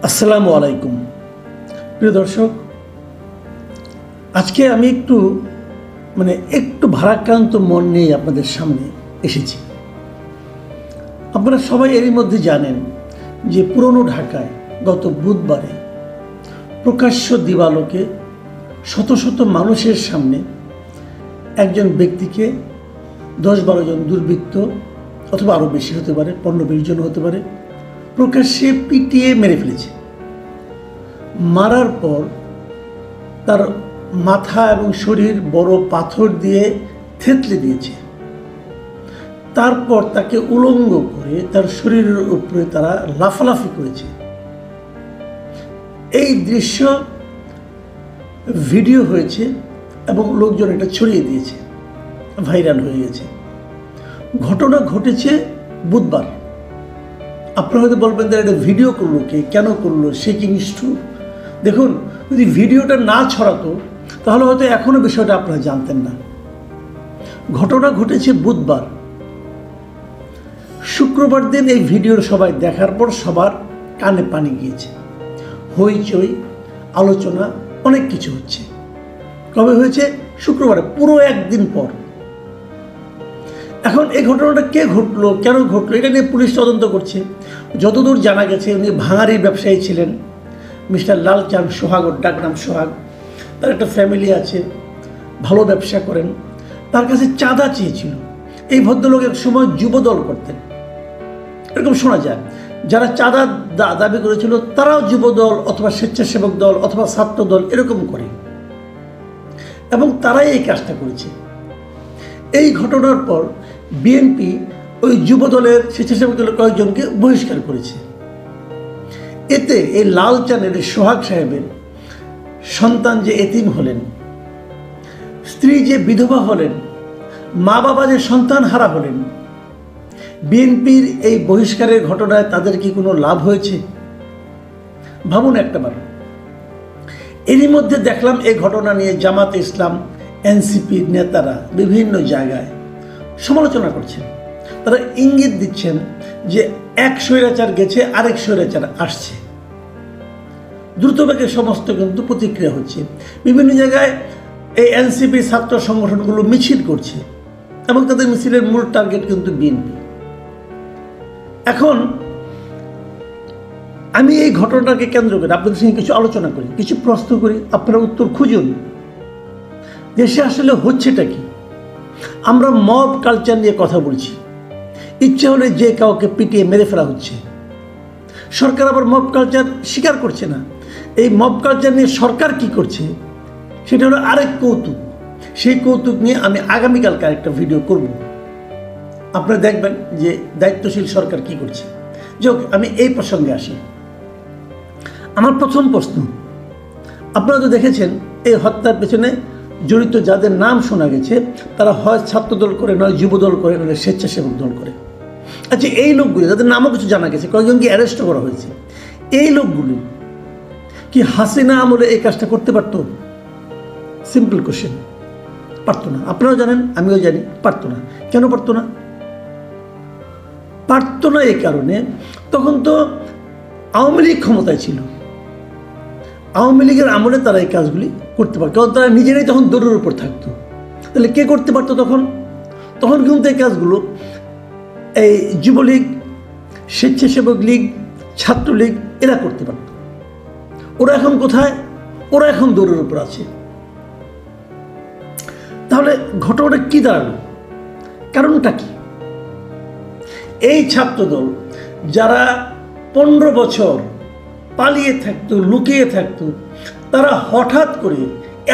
আসসালামু আলাইকুম প্রিয় দর্শক, আজকে আমি একটু ভারাক্রান্ত মন নিয়ে আপনাদের সামনে এসেছি। আপনারা সবাই এরই মধ্যে জানেন যে পুরনো ঢাকায় গত বুধবারে প্রকাশ্য দিবালোকে শত শত মানুষের সামনে একজন ব্যক্তিকে 10-12 জন দুর্বৃত্ত অথবা আরও বেশি হতে পারে, 15-20 জন হতে পারে, প্রকাশ্যে পিটিয়ে মেরে ফেলেছে। মারার পর তার মাথা এবং শরীর বড় পাথর দিয়ে থেতলে দিয়েছে। তারপর তাকে উলঙ্গ করে তার শরীরের উপরে তারা লাফালাফি করেছে। এই দৃশ্য ভিডিও হয়েছে এবং লোকজন এটা ছড়িয়ে দিয়েছে, ভাইরাল হয়ে গেছে। ঘটনা ঘটেছে বুধবার। আপনারা হয়তো বলবেন যে এটা ভিডিও করলো কে, কেন করলো, সে কি নিষ্ঠুর? দেখুন, যদি ভিডিওটা না ছড়াতো তাহলে হয়তো এখনো বিষয়টা আপনারা জানতেন না। ঘটনা ঘটেছে বুধবার। শুক্রবার দিন এই ভিডিওর সবাই দেখার পর সবার কানে পানি গিয়েছে, হইচই, আলোচনা, অনেক কিছু হচ্ছে। কবে হয়েছে? শুক্রবারে, পুরো একদিন পর। এখন এই ঘটনাটা কে ঘটলো, কেন ঘটলো, এটা নিয়ে পুলিশ তদন্ত করছে। যতদূর জানা গেছে, উনি ভাঙারি ব্যবসায়ী ছিলেন, মিস্টার লালচাঁদ সোহাগ, ওর ডাকনাম সোহাগ। তার একটা ফ্যামিলি আছে, ভালো ব্যবসা করেন। তার কাছে চাঁদা চেয়েছিল। এই ভদ্রলোক এক সময় যুবদল করতেন, এরকম শোনা যায়। যারা চাঁদা দাবি করেছিল তারাও যুবদল অথবা স্বেচ্ছাসেবক দল অথবা ছাত্র দল এরকম করে, এবং তারাই এই কাজটা করেছে। এই ঘটনার পর বিএনপি ওই যুবদলের, স্বেচ্ছাসেবক দলের কয়েকজনকে বহিষ্কার করেছে। এতে এই লালচাঁদের, সোহাগ সাহেবের সন্তান যে এতিম হলেন, স্ত্রী যে বিধবা হলেন, মা বাবা যে সন্তান হারা হলেন, বিএনপির এই বহিষ্কারের ঘটনায় তাদের কি কোনো লাভ হয়েছে? ভাবুন একটাবার। এরই মধ্যে দেখলাম এই ঘটনা নিয়ে জামাতে ইসলাম, এনসিপির নেতারা বিভিন্ন জায়গায় সমালোচনা করছেন। তারা ইঙ্গিত দিচ্ছেন যে এক স্বৈরাচার গেছে, আরেক স্বৈরাচার আসছে। দ্রুতবেগে সমস্ত কিন্তু প্রতিক্রিয়া হচ্ছে। বিভিন্ন জায়গায় এই এনসিপি ছাত্র সংগঠনগুলো মিছিল করছে এবং তাদের মিছিলের মূল টার্গেট কিন্তু বিএনপি। এখন আমি এই ঘটনাটাকে কেন্দ্র করে আপনাদের সঙ্গে কিছু আলোচনা করি, কিছু প্রশ্ন করি, আপনারা উত্তর খুঁজুন। দেশে আসলে হচ্ছেটা কি? আমরা মব কালচার নিয়ে কথা বলছি, ইচ্ছে হলে যে কাউকে পিটিয়ে মেরে ফেলা হচ্ছে। সরকার আবার মব কালচার স্বীকার করছে না। এই মব কালচার নিয়ে সরকার কি করছে সেটা হলো আরেক কৌতুক। সেই কৌতুক নিয়ে আমি আগামীকালকে আরেকটা ভিডিও করব, আপনারা দেখবেন যে দায়িত্বশীল সরকার কি করছে। যাক, আমি এই প্রসঙ্গে আসি। আমার প্রথম প্রশ্ন, আপনারা তো দেখেছেন এই হত্যার পেছনে জড়িত যাদের নাম শোনা গেছে তারা হয় ছাত্রদল করে, নয় যুবদল করে, নয় স্বেচ্ছাসেবক দল করে। আচ্ছা, এই লোকগুলি, যাদের নামও কিছু জানা গেছে, কয়েকজনকে অ্যারেস্ট করা হয়েছে, এই লোকগুলি কি হাসিনা আমলে এই কাজটা করতে পারত? Simple question. পারতো না। আপনারাও জানেন, আমিও জানি, পারতো না। কেন পারতো না? পারতো না এই কারণে তখন তো আওয়ামী লীগ ক্ষমতায় ছিল। আওয়ামী লীগের আমলে তারা এই কাজগুলি করতে পারত, কারণ তারা নিজেরাই তখন দৌড়ের উপর থাকতো। তাহলে কে করতে পারতো তখন? তখন কিন্তু এই কাজগুলো এই যুবলীগ, স্বেচ্ছাসেবক লীগ, ছাত্রলীগ এরা করতে পারত। ওরা এখন কোথায়? ওরা এখন দৌড়ের উপর আছে। তাহলে ঘটনাটা কি দাঁড়ালো? কারণটা কি? এই ছাত্রদল যারা 15 বছর পালিয়ে থাকতো, লুকিয়ে থাকতো, তারা হঠাৎ করে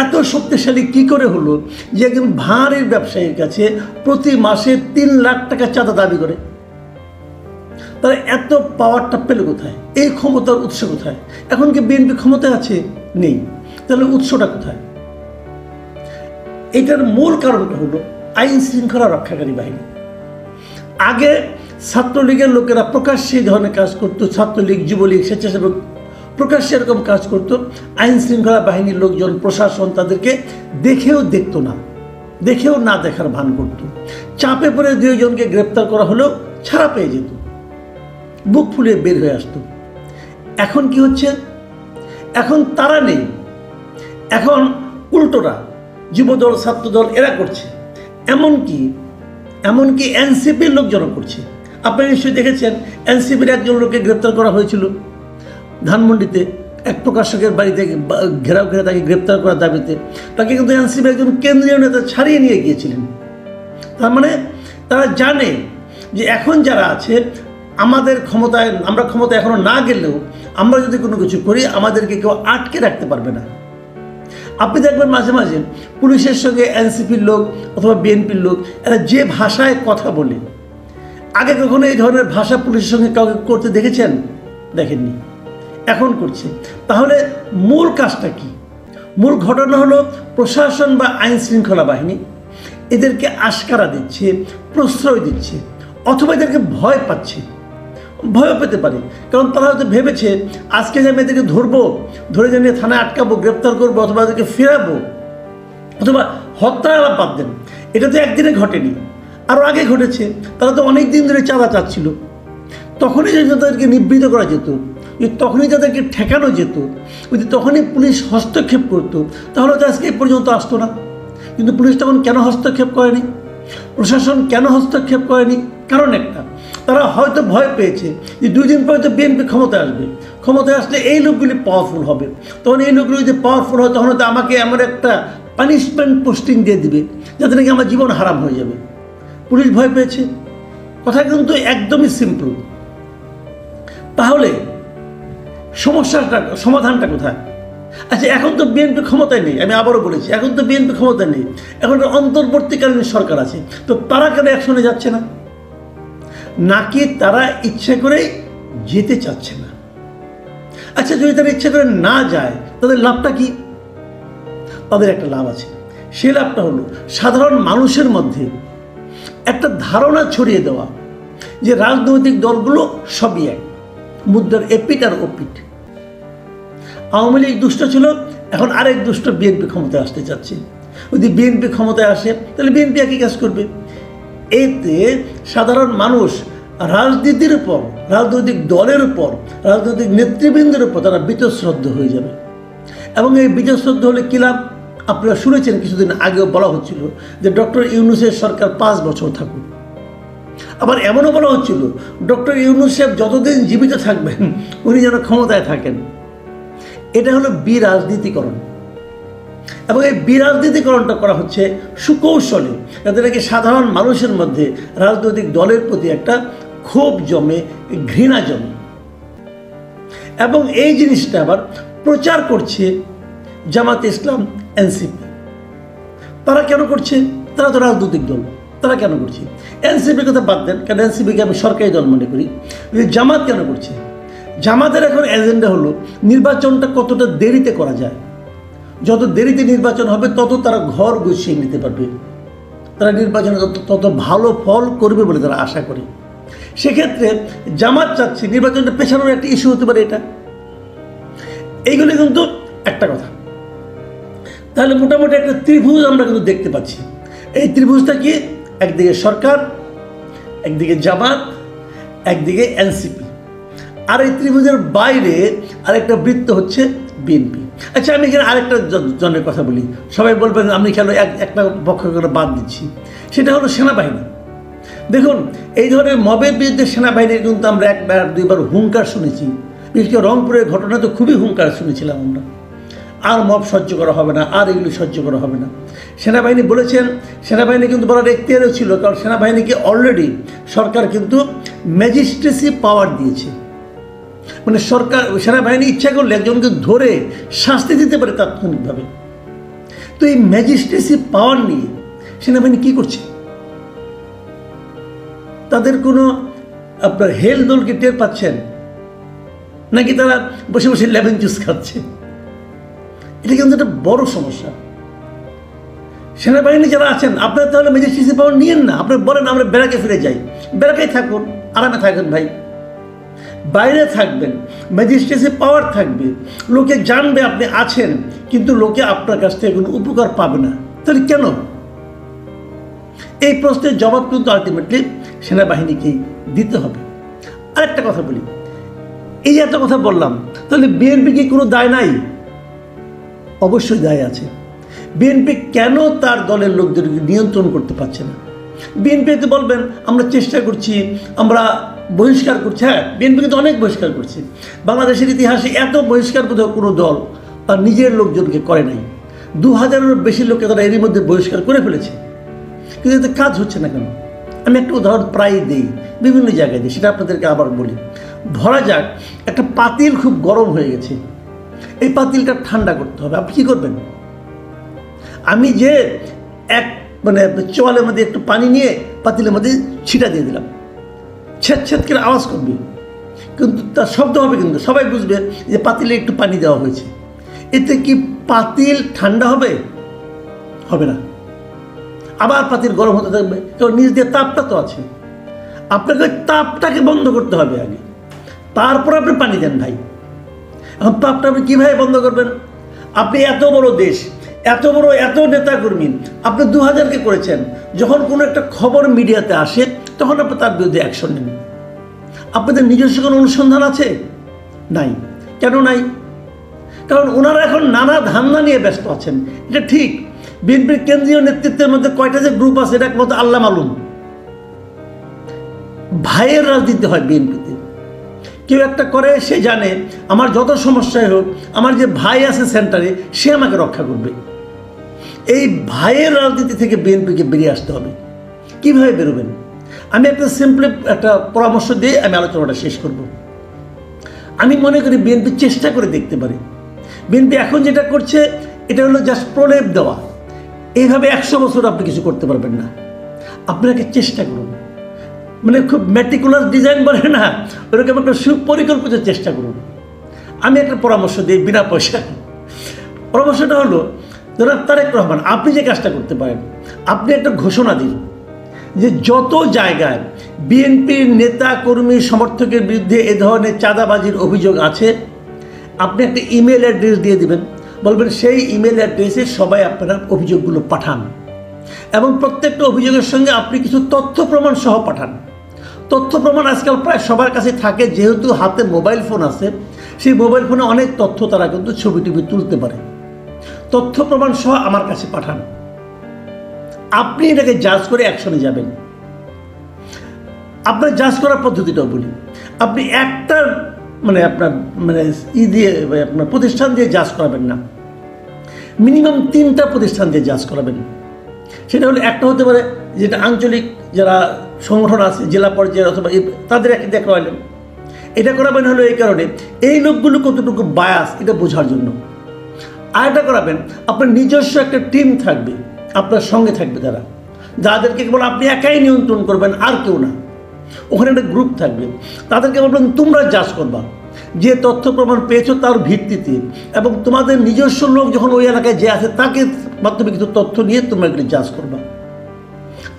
এত শক্তিশালী কি করে হলো যে একজন ভাঁড়ের ব্যবসায়ীর কাছে প্রতি মাসে 3 লাখ টাকা চাঁদা দাবি করে? তারা এত পাওয়ারটা পেল কোথায়? এই ক্ষমতার উৎস কোথায়? এখন কি বিএনপি ক্ষমতায় আছে? নেই। তাহলে উৎসটা কোথায়? এটার মূল কারণটা হলো আইন শৃঙ্খলা রক্ষাকারী বাহিনী। আগে ছাত্রলীগের লোকেরা প্রকাশ্যে এই ধরনের কাজ করতো, ছাত্রলীগ, যুবলীগ, স্বেচ্ছাসেবক প্রকাশ্যে এরকম কাজ করতো। আইন শৃঙ্খলা বাহিনীর লোকজন, প্রশাসন তাদেরকে দেখেও দেখতো না, দেখেও না দেখার ভান করত। চাপে পড়ে 2 জনকে গ্রেপ্তার করা হলেও ছাড়া পেয়ে যেত, বুক ফুলিয়ে বের হয়ে আসতো। এখন কি হচ্ছে, এখন তারা নেই, এখন উল্টোরা যুবদল ছাত্রদল এরা করছে। এমনকি এনসিপির লোকজন করছে। আপনারা নিশ্চয়ই দেখেছেন এনসিপির একজন লোককে গ্রেপ্তার করা হয়েছিল ধানমন্ডিতে, এক প্রকাশকের বাড়িতে ঘেরাও ঘিরে তাকে গ্রেপ্তার করার দাবিতে। তাকে কিন্তু এনসিপির একজন কেন্দ্রীয় নেতা ছাড়িয়ে নিয়ে গিয়েছিলেন। তার মানে তারা জানে যে এখন যারা আছে আমরা ক্ষমতায় এখনো না গেলেও আমরা যদি কোনো কিছু করি আমাদেরকে কেউ আটকে রাখতে পারবে না। আপনি দেখবেন মাঝে মাঝে পুলিশের সঙ্গে এনসিপির লোক অথবা বিএনপির লোক এরা যে ভাষায় কথা বলে, আগে কখনো এই ধরনের ভাষা পুলিশের সঙ্গে কাউকে করতে দেখেছেন? দেখেননি, এখন করছে। তাহলে মূল কাজটা কি? মূল ঘটনা হলো প্রশাসন বা আইন শৃঙ্খলা বাহিনী এদেরকে আশকারা দিচ্ছে, প্রশ্রয় দিচ্ছে, অথবা এদেরকে ভয় পাচ্ছে। ভয় পেতে পারে, কারণ তারা হয়তো ভেবেছে আজকে যে আমি এদেরকে ধরে জানিয়ে থানায় আটকাবো, গ্রেপ্তার করবো, অথবা এদেরকে ফেরাবো, অথবা হত্যার আলাপ বাদ দেন, এটা তো একদিনে ঘটেনি, আরও আগে ঘটেছে। তারা তো অনেক দিন ধরে চাঁদা চাচ্ছিল। তখনই যদি তাদেরকে নিবৃত করা যেত, তখনই তাদেরকে ঠেকানো যেত, যদি তখনই পুলিশ হস্তক্ষেপ করতো, তাহলে তো আজকে এই পর্যন্ত আসতো না। কিন্তু পুলিশ তখন কেন হস্তক্ষেপ করেনি? প্রশাসন কেন হস্তক্ষেপ করেনি? কারণ একটা, তারা হয়তো ভয় পেয়েছে যে 2 দিন পরে তো বিএনপি ক্ষমতায় আসলে এই লোকগুলি পাওয়ারফুল হবে। তখন এই লোকগুলি যদি পাওয়ারফুল হয় তখন তো আমাকে এমন একটা পানিশমেন্ট পোস্টিং দিয়ে দিবে যাতে নাকি আমার জীবন হারাম হয়ে যাবে। পুলিশ ভয় পেয়েছে। কথা কিন্তু একদমই সিম্পল। তাহলে সমাধানটা কোথায়? আচ্ছা, এখন তো বিএনপি ক্ষমতায় নেই, আমি আবারও বলেছি, এখন তো বিএনপি ক্ষমতায় নেই, এখন অন্তর্বর্তীকালীন সরকার আছে। তো তারা কেন অ্যাকশনে যাচ্ছে না? নাকি তারা ইচ্ছে করে যেতে চাচ্ছে না? আচ্ছা, যদি তারা ইচ্ছে করে না যায় তাদের লাভটা কি? তাদের একটা লাভ আছে। সে লাভটা হলো সাধারণ মানুষের মধ্যে একটা ধারণা ছড়িয়ে দেওয়া যে রাজনৈতিক দলগুলো সবই এক, মুদ্রার এপিট আর ওপিট। আওয়ামী লীগ দুষ্ট ছিল, এখন আরেক দুষ্ট বিএনপি ক্ষমতায় আসতে চাচ্ছে। যদি বিএনপি ক্ষমতায় আসে তাহলে বিএনপি একই কাজ করবে। এতে সাধারণ মানুষ রাজনীতির উপর, রাজনৈতিক দলের উপর, রাজনৈতিক নেতৃবৃন্দের উপর তারা বীতশ্রদ্ধ হয়ে যাবে। এবং এই বীতশ্রদ্ধ হলে কী লাভ? আপনারা শুনেছেন কিছুদিন আগেও বলা হচ্ছিল যে ডক্টর ইউনূসের সরকার 5 বছর থাকুক। আবার এমনও বলা হচ্ছিল ডক্টর ইউনূস সাহেব যতদিন জীবিত থাকবেন উনি যেন ক্ষমতায় থাকেন। এটা হলো বিরাজনীতিকরণ। এবং এই বিরাজনীতিকরণটা করা হচ্ছে সুকৌশলে, যাতে নাকি সাধারণ মানুষের মধ্যে রাজনৈতিক দলের প্রতি একটা ক্ষোভ জমে, ঘৃণা জমে। এবং এই জিনিসটা আবার প্রচার করছে জামাতে ইসলাম, এনসিপি। তারা কেন করছে? তারা তো রাজনৈতিক দল, তারা কেন করছে? এনসিপির কথা বাদ দেন, কারণ এনসিপিকে আমি সরকারি দল মনে করি। জামাত কেন করছে? জামাতের এখন এজেন্ডা হলো নির্বাচনটা কতটা দেরিতে করা যায়। যত দেরিতে নির্বাচন হবে তত তারা ঘর গুছিয়ে নিতে পারবে, তারা নির্বাচনে তত ভালো ফল করবে বলে তারা আশা করে। সেক্ষেত্রে জামাত চাচ্ছে নির্বাচনটা পেছানোর একটা ইস্যু হতে পারে এটা। এইগুলি কিন্তু একটা কথা। তাহলে মোটামুটি একটা ত্রিভুজ আমরা কিন্তু দেখতে পাচ্ছি। এই ত্রিভুজটা কি? একদিকে সরকার, একদিকে জামাত, একদিকে এনসিপি, আর এই ত্রিভুজের বাইরে আরেকটা বৃত্ত হচ্ছে বিএনপি। আচ্ছা, আমি এখানে আরেকটা জনের কথা বলি। সবাই বলবেন আমি কেন একটা পক্ষ করে বাদ দিচ্ছি, সেটা হলো সেনাবাহিনী। দেখুন, এই ধরনের মবের বিরুদ্ধে সেনাবাহিনীর কিন্তু আমরা 1-2বার হুঙ্কার শুনেছি। বিশেষ করে রংপুরের ঘটনা তো খুবই হুঙ্কার শুনেছিলাম আমরা। আর মব সহ্য করা হবে না, আর এগুলি সহ্য করা হবে না। সেনাবাহিনী বলেছেন, সেনাবাহিনী কিন্তু বলার এখতিয়ারও ছিল, কারণ সেনাবাহিনীকে অলরেডি সরকার কিন্তু ম্যাজিস্ট্রেসি পাওয়ার দিয়েছে। মানে সেনাবাহিনী ইচ্ছা করলে একজনকে ধরে শাস্তি দিতে পারে তাৎক্ষণিকভাবে। তো এই ম্যাজিস্ট্রেসি পাওয়ার নিয়ে সেনাবাহিনী কি করছে? তাদের কোনো আপনার হেল দোলকে টের পাচ্ছেন নাকি তারা বসে বসে লেমন জুস খাচ্ছে? এটা কিন্তু একটা বড় সমস্যা। সেনাবাহিনী যারা আছেন আপনারা তাহলে ম্যাজিস্ট্রেসি পাওয়ার নিয়েন না, আপনারা বলেন আমরা ব্যারাকে ফিরে যাই। ব্যারাকেই থাকুন, আরামে থাকুন ভাই, বাইরে থাকবেন, ম্যাজিস্ট্রেসি পাওয়ার থাকবে, লোকে জানবে আপনি আছেন, কিন্তু লোকে আপনার কাছ থেকে কোনো উপকার পাবে না। তাহলে কেন? এই প্রশ্নের জবাব কিন্তু আলটিমেটলি সেনাবাহিনীকেই দিতে হবে। আরেকটা কথা বলি, এই এত কথা বললাম, তাহলে বিএনপি কি কোনো দায় নাই? অবশ্যই দায় আছে। বিএনপি কেন তার দলের লোকদেরকে নিয়ন্ত্রণ করতে পারছে না? বিএনপিতে বলবেন আমরা চেষ্টা করছি, আমরা বহিষ্কার করছি। হ্যাঁ, বিএনপি কিন্তু অনেক বহিষ্কার করছে। বাংলাদেশের ইতিহাসে এত বহিষ্কার বোধহয় কোনো দল তার নিজের লোকজনকে করে নাই। 2000-এরও বেশি লোককে তারা এরই মধ্যে বহিষ্কার করে ফেলেছে, কিন্তু এতে কাজ হচ্ছে না কেন? আমি একটা উদাহরণ প্রায় দিই, বিভিন্ন জায়গায় দিই, সেটা আপনাদেরকে আবার বলি। ধরা যাক একটা পাতিল খুব গরম হয়ে গেছে, এই পাতিলটা ঠান্ডা করতে হবে। আপনি কী করবেন? আমি যে এক চোয়ালের মধ্যে একটু পানি নিয়ে পাতিলের মধ্যে ছিটা দিয়ে দিলাম, ছেদ ছেদ করে আওয়াজ করবে, কিন্তু তার শব্দ হবে, কিন্তু সবাই বুঝবে যে পাতিলে একটু পানি দেওয়া হয়েছে। এতে কি পাতিল ঠান্ডা হবে? হবে না। আবার পাতিল গরম হতে থাকবে, কারণ নিজ দিয়ে তাপটা তো আছে। আপনাকে ওই তাপটাকে বন্ধ করতে হবে আগে, তারপর আপনি পানি দেন ভাই। এখন তাপটা আপনি কীভাবে বন্ধ করবেন? আপনি এত বড় দেশ, এত বড় এত নেতাকর্মী, আপনি 2000-কে করেছেন। যখন কোনো একটা খবর মিডিয়াতে আসে তখন আপনি তার বিরুদ্ধে অ্যাকশন নেন। আপনাদের নিজস্ব কোনো অনুসন্ধান আছে? নাই। কেন নাই? কারণ ওনারা এখন নানা ধান্দা নিয়ে ব্যস্ত আছেন। এটা ঠিক, বিএনপির কেন্দ্রীয় নেতৃত্বের মধ্যে কয়টা যে গ্রুপ আছে এটা একমাত্র আল্লাহ মালুম। ভাইয়ের রাজনীতি হয় বিএনপিতে। কেউ একটা করে, সে জানে আমার যত সমস্যায় হোক, আমার যে ভাই আছে সেন্টারে, সে আমাকে রক্ষা করবে। এই ভাইয়ের রাজনীতি থেকে বিএনপিকে বেরিয়ে আসতে হবে। কীভাবে বেরোবেন? আমি একটা সিম্পলি একটা পরামর্শ দিয়ে আমি আলোচনাটা শেষ করব। আমি মনে করি বিএনপি চেষ্টা করে দেখতে পারে। বিএনপি এখন যেটা করছে এটা হলো জাস্ট প্রলেপ দেওয়া। এইভাবে 100 বছর আপনি কিছু করতে পারবেন না। আপনাকে চেষ্টা করুন, খুব ম্যাটিকুলাস ডিজাইন বলে না, ওরকম একটা সুপরিকল্পিত চেষ্টা করুন। আমি একটা পরামর্শ দিই বিনা পয়সা। পরামর্শটা হলো, জনাব তারেক রহমান, আপনি যে কাজটা করতে পারেন, আপনি একটা ঘোষণা দিন যে যত জায়গায় বিএনপির নেতা কর্মী সমর্থকের বিরুদ্ধে এ ধরনের চাঁদাবাজির অভিযোগ আছে, আপনি একটা ইমেল অ্যাড্রেস দিয়ে দিবেন। বলবেন সেই ইমেল অ্যাড্রেসে সবাই আপনারা অভিযোগগুলো পাঠান, এবং প্রত্যেকটা অভিযোগের সঙ্গে আপনি কিছু তথ্য প্রমাণ সহ পাঠান। তথ্য প্রমাণ আজকাল প্রায় সবার কাছে থাকে, যেহেতু হাতে মোবাইল ফোন আছে, সেই মোবাইল ফোনে অনেক তথ্য তারা কিন্তু ছবি টবি তুলতে পারে। তথ্য প্রমাণ সহ আমার কাছে পাঠান। আপনি এটাকে জাজ করে অ্যাকশনে যাবেন। আপনার জাজ করার পদ্ধতিটাও বলি। আপনি একটা আপনার দিয়ে আপনার প্রতিষ্ঠান দিয়ে জাজ করাবেন না, মিনিমাম 3টা প্রতিষ্ঠান দিয়ে জাজ করাবেন। সেটা হলো, একটা হতে পারে যেটা আঞ্চলিক যারা সংগঠন আছে জেলা পর্যায়ে, অথবা তাদের একটা করাবেন। এটা করাবেন হলো এই কারণে, এই লোকগুলো কতটুকু বায়াস এটা বোঝার জন্য। আর এটা করাবেন, আপনার নিজস্ব একটা টিম থাকবে, আপনার সঙ্গে থাকবে তারা, যাদেরকে কেবল আপনি একাই নিয়ন্ত্রণ করবেন, আর কেউ না। ওখানে একটা গ্রুপ থাকবে, তাদেরকে বলবেন তোমরা জাজ করবা, যে তথ্য প্রমাণ পেয়েছো তার ভিত্তিতে, এবং তোমাদের নিজস্ব লোক যখন ওই এলাকায় যে আছে তাকে মাধ্যমে কিছু তথ্য নিয়ে তোমরা এগুলি জাজ করবা।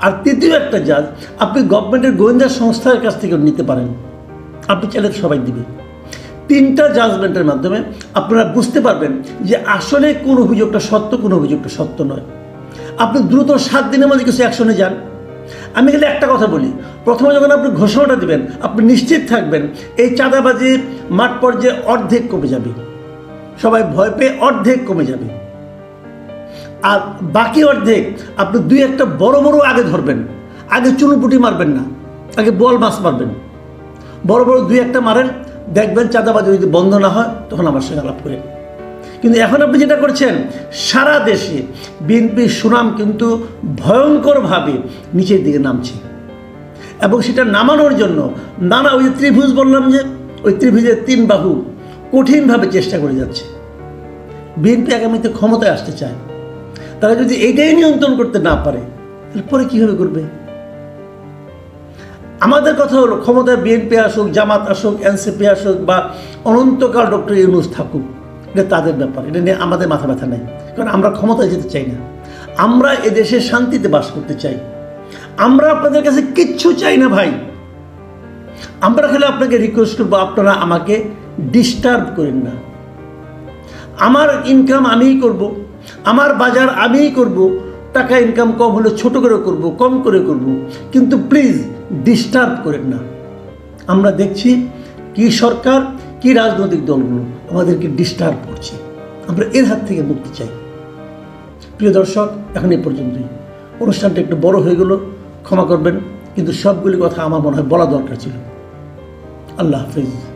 আর তৃতীয় একটা জাজ আপনি গভর্নমেন্টের গোয়েন্দা সংস্থার কাছ থেকে নিতে পারেন, আপনি চাইলে সবাই দিবে। 3টা জাজমেন্টের মাধ্যমে আপনারা বুঝতে পারবেন যে আসলে কোন অভিযোগটা সত্য, কোন অভিযোগটা সত্য নয়। আপনি দ্রুত 7 দিনের মধ্যে কিছু অ্যাকশনে যান। আমি গেলে একটা কথা বলি, প্রথমে যখন আপনি ঘোষণাটা দেবেন, আপনি নিশ্চিত থাকবেন এই চাঁদাবাজির মাঠ পর্যায়ে অর্ধেক কমে যাবে, সবাই ভয় পেয়ে অর্ধেক কমে যাবে। আর বাকি অর্ধেক আপনি 2-1টা বড় বড় আগে ধরবেন, আগে চুনুপুটি মারবেন না, আগে বল মাছ মারবেন। বড় বড় 2-1টা মারেন, দেখবেন চাঁদাবাজি যদি বন্ধ না হয় তখন আমার সঙ্গে আলাপ করেন। কিন্তু এখন আপনি যেটা করছেন, সারা দেশে বিএনপির সুনাম কিন্তু ভয়ঙ্করভাবে নিচের দিকে নামছে, এবং সেটা নামানোর জন্য নানা ওই ত্রিভুজ বললাম যে ওই ত্রিভুজের 3 বাহু কঠিনভাবে চেষ্টা করে যাচ্ছে। বিএনপি আগামীতে ক্ষমতায় আসতে চায়, তারা যদি এইটাই নিয়ন্ত্রণ করতে না পারে তাহলে পরে কীভাবে করবে? আমাদের কথা হলো, ক্ষমতায় বিএনপি আসুক, জামাত আসুক, এনসিপি আসুক, বা অনন্তকাল ডক্টর ইউনূস থাকুক, এটা তাদের ব্যাপার, এটা নিয়ে আমাদের মাথা ব্যথা নেই। কারণ আমরা ক্ষমতায় যেতে চাই না, আমরা এদেশে শান্তিতে বাস করতে চাই। আমরা আপনাদের কাছে কিচ্ছু চাই না ভাই। আমরা খালি আপনাকে রিকোয়েস্ট করবো, আপনারা আমাকে ডিস্টার্ব করেন না। আমার ইনকাম আমিই করব, আমার বাজার আমিই করব, টাকা ইনকাম কম হলে ছোট করে করব, কম করে করব, কিন্তু প্লিজ ডিস্টার্ব করেন না। আমরা দেখছি কি সরকার কি রাজনৈতিক দলগুলো আমাদেরকে ডিস্টার্ব করছে। আমরা এর হাত থেকে মুক্তি চাই। প্রিয় দর্শক, এখন এই পর্যন্তই। অনুষ্ঠানটা একটু বড় হয়ে গেল, ক্ষমা করবেন, কিন্তু সবগুলি কথা আমার মনে হয় বলা দরকার ছিল। আল্লাহ হাফিজ।